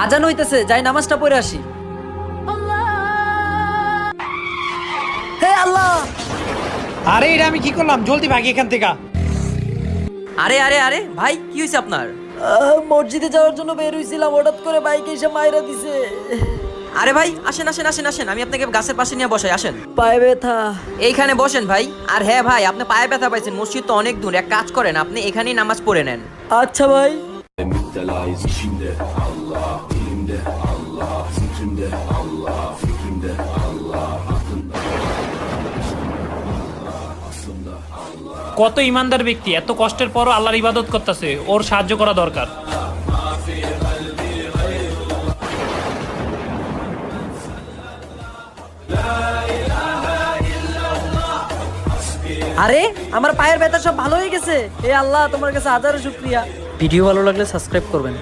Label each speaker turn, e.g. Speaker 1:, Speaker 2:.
Speaker 1: আজান হইতেছে, যাই নামাজটা পড়ে আসি। হে আল্লাহ!
Speaker 2: আরে এটা আমি কি করলাম? জলদি ভাগি এখান থেকে।
Speaker 3: আরে আরে আরে ভাই, কি হয়েছে আপনার?
Speaker 1: মসজিদে যাওয়ার জন্য বের হইছিলাম, হঠাৎ করে বাইকে এসে মাইরা দিছে।
Speaker 3: আরে ভাই আসেন আসেন আসেন আসেন, আমি আপনাকে গাছের পাশে নিয়ে বসাই, আসেন।
Speaker 1: পায়ে ব্যথা।
Speaker 3: এইখানে বসেন ভাই। আর হ্যাঁ ভাই, আপনি পায়ে ব্যথা পাইছেন, মসজিদ তো অনেক দূর, এক কাজ করেন, আপনি এখানেই নামাজ পড়ে নেন।
Speaker 1: আচ্ছা ভাই।
Speaker 4: Müptelayız içimde Allah, dilimde Allah, zikrimde Allah, fikrimde Allah, aklımda Allah.
Speaker 2: কত ইমানদার ব্যক্তি এত কষ্টের পরও আল্লাহর ইবাদত করতেছে, ওর সাহায্য করা দরকার।
Speaker 1: আরে আমার পায়ের ব্যথা সব ভালো হয়ে গেছে। এ আল্লাহ, তোমার কাছে হাজারো শুকরিয়া। ভিডিও ভালো লাগলে সাবস্ক্রাইব করবেন।